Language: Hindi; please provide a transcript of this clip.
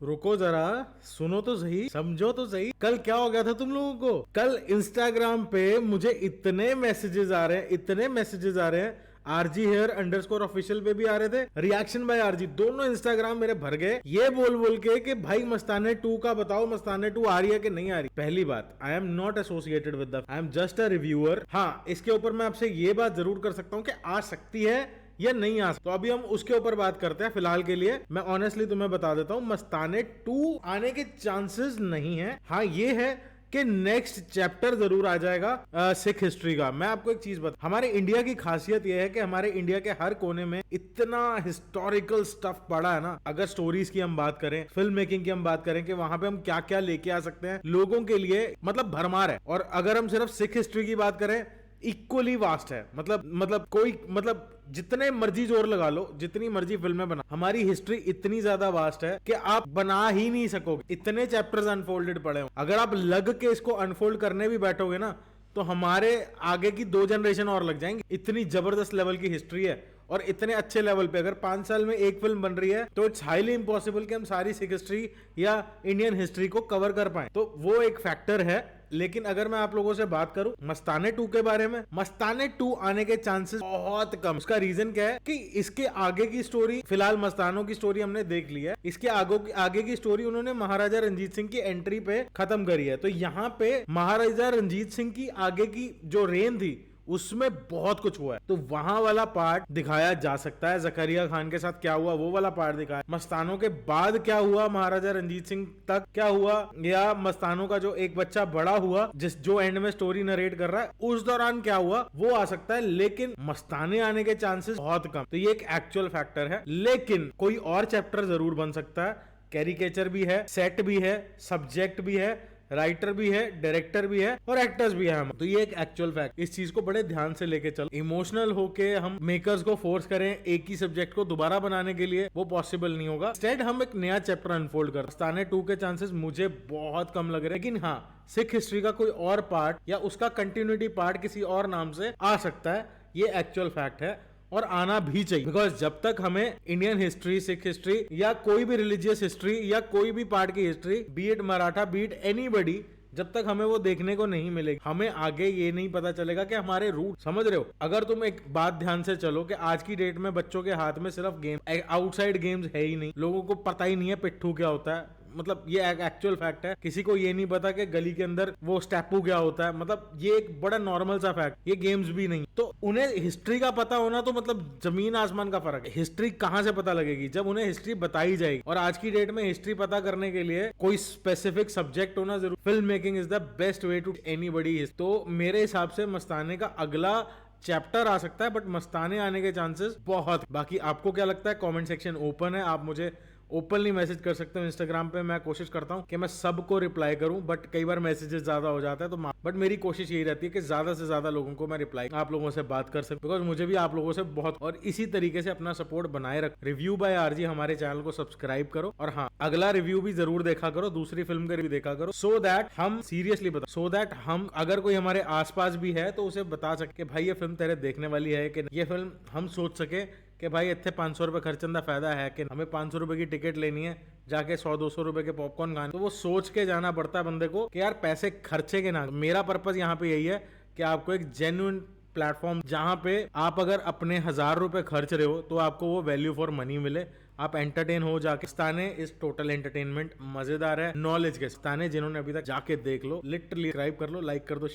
रुको जरा, सुनो तो सही, समझो तो सही। कल क्या हो गया था तुम लोगों को? कल इंस्टाग्राम पे मुझे इतने मैसेजेस आ रहे हैं, इतने मैसेजेस आ रहे हैं। आरजी हेयर अंडरस्कोर ऑफिशियल पे भी आ रहे थे, रिएक्शन बाय आरजी, दोनों इंस्टाग्राम मेरे भर गए ये बोल बोल के कि भाई मस्ताने 2 का बताओ, मस्ताने 2 आ रही है कि नहीं आ रही। पहली बात, I am not associated with the, I am just a reviewer. हाँ, इसके ऊपर मैं आपसे ये बात जरूर कर सकता हूँ कि आ सकती है या नहीं आ सकता, तो अभी हम उसके ऊपर बात करते हैं। फिलहाल के लिए मैं ऑनेस्टली तुम्हें बता देता हूं, मस्ताने 2 आने के चांसेस नहीं है। हाँ ये है कि नेक्स्ट चैप्टर जरूर आ जाएगा सिख हिस्ट्री का। मैं आपको एक चीज बता, हमारे इंडिया की खासियत यह है कि हमारे इंडिया के हर कोने में इतना हिस्टोरिकल स्टफ पड़ा है ना। अगर स्टोरीज की हम बात करें, फिल्म मेकिंग की हम बात करें कि वहां पे हम क्या क्या लेके आ सकते हैं लोगों के लिए, मतलब भरमार है। और अगर हम सिर्फ सिख हिस्ट्री की बात करें, इक्वली वास्ट है। मतलब जितने मर्जी जोर लगा लो, जितनी मर्जी फिल्में बना, हमारी हिस्ट्री इतनी ज्यादा वास्ट है कि आप बना ही नहीं सकोगे। इतने चैप्टर्स अनफोल्डेड पड़े हो, अगर आप लग के इसको अनफोल्ड करने भी बैठोगे ना, तो हमारे आगे की 2 जनरेशन और लग जाएंगे। इतनी जबरदस्त लेवल की हिस्ट्री है, और इतने अच्छे लेवल पे अगर 5 साल में एक फिल्म बन रही है, तो इट्स हाईली इंपॉसिबल कि हम सारी सिख हिस्ट्री या इंडियन हिस्ट्री को कवर कर पाए। तो वो एक फैक्टर है। लेकिन अगर मैं आप लोगों से बात करूं मस्ताने 2 के बारे में, मस्ताने 2 आने के चांसेस बहुत कम। उसका रीजन क्या है कि इसके आगे की स्टोरी, फिलहाल मस्तानों की स्टोरी हमने देख ली है, इसके आगे की स्टोरी उन्होंने महाराजा रंजीत सिंह की एंट्री पे खत्म करी है। तो यहाँ पे महाराजा रंजीत सिंह की आगे की जो रेन थी उसमें बहुत कुछ हुआ है, तो वहां वाला पार्ट दिखाया जा सकता है। जकरिया खान के साथ क्या हुआ वो वाला पार्ट दिखाया, मस्तानों के बाद क्या हुआ, महाराजा रंजीत सिंह तक क्या हुआ, या मस्तानों का जो एक बच्चा बड़ा हुआ जो एंड में स्टोरी नरेट कर रहा है, उस दौरान क्या हुआ वो आ सकता है। लेकिन मस्ताने आने के चांसेस बहुत कम, तो ये एक एक्चुअल फैक्टर है। लेकिन कोई और चैप्टर जरूर बन सकता है। कैरिकेचर भी है, सेट भी है, सब्जेक्ट भी है, राइटर भी है, डायरेक्टर भी है, और एक्टर्स भी है। तो ये एक एक्चुअल फैक्ट, इस चीज को बड़े ध्यान से लेके चलो। इमोशनल होके हम मेकर्स को फोर्स करें एक ही सब्जेक्ट को दोबारा बनाने के लिए, वो पॉसिबल नहीं होगा। इंस्टेड हम एक नया चैप्टर अनफोल्ड कर। मस्ताने 2 के चांसेस मुझे बहुत कम लग रहे हैं। लेकिन हाँ, सिख हिस्ट्री का कोई और पार्ट या उसका कंटिन्यूटी पार्ट किसी और नाम से आ सकता है, ये एक्चुअल फैक्ट है, और आना भी चाहिए। बिकॉज जब तक हमें इंडियन हिस्ट्री, सिख हिस्ट्री या कोई भी रिलीजियस हिस्ट्री या कोई भी पार्ट की history, B it Maratha, B it anybody, जब तक हमें वो देखने को नहीं मिलेगी, हमें आगे ये नहीं पता चलेगा कि हमारे रूट, समझ रहे हो। अगर तुम एक बात ध्यान से चलो कि आज की डेट में बच्चों के हाथ में सिर्फ गेम, आउटसाइड गेम्स है ही नहीं। लोगों को पता ही नहीं है पिट्ठू क्या होता है, मतलब ये एक एक्चुअल फैक्ट है। किसी को ये नहीं पता कि गली के अंदर वो स्टेपू क्या होता है, मतलब ये एक बड़ा नॉर्मल सा फैक्ट। ये गेम्स भी नहीं, तो उन्हें हिस्ट्री का पता होना तो मतलब जमीन आसमान का फर्क है। हिस्ट्री कहां से पता लगेगी? जब उन्हें हिस्ट्री बताई जाएगी। और आज की डेट में हिस्ट्री पता करने के लिए कोई स्पेसिफिक सब्जेक्ट होना जरूर। Film making is the best way to anybody. तो मेरे हिसाब से मस्ताने का अगला चैप्टर आ सकता है, बट मस्ताने आने के चांसेस बहुत। बाकी आपको क्या लगता है? कमेंट सेक्शन ओपन है, आप मुझे ओपनली मैसेज कर सकते हो इंस्टाग्राम पे। मैं कोशिश करता हूं कि मैं सबको रिप्लाई करूं, बट कई बार मैसेजेस ज्यादा हो जाता है, तो बट मेरी कोशिश यही रहती है कि ज्यादा से ज्यादा लोगों को मैं रिप्लाई, आप लोगों से बात कर सकूं, बिकॉज मुझे भी आप लोगों से बहुत, और इसी तरीके से अपना सपोर्ट बनाए रख। रिव्यू बाय आरजी हमारे चैनल को सब्सक्राइब करो, और हाँ, अगला रिव्यू भी जरूर देखा करो, दूसरी फिल्म का रिव्यू देखा करो, सो दैट हम सीरियसली बता, सो दैट हम, अगर कोई हमारे आसपास भी है तो उसे बता सके भाई ये फिल्म तेरे देखने वाली है कि ये फिल्म, हम सोच सके कि भाई इतने 500 रुपए खर्चन का फायदा है कि हमें 500 रुपए की टिकट लेनी है, जाके 100-200 रुपए के पॉपकॉर्न खाने, तो वो सोच के जाना पड़ता है बंदे को कि यार पैसे खर्चे के ना। मेरा पर्पस यहाँ पे यही है कि आपको एक जेन्युइन प्लेटफॉर्म, जहां पे आप अगर अपने 1000 रुपए खर्च रहे हो तो आपको वो वैल्यू फॉर मनी मिले, आप एंटरटेन हो जाके। मस्ताने इस टोटल एंटरटेनमेंट, मजेदार है, नॉलेज के। मस्ताने जिन्होंने अभी तक जाके देख लो, लिटरली सब्सक्राइब कर लो, लाइक कर दो।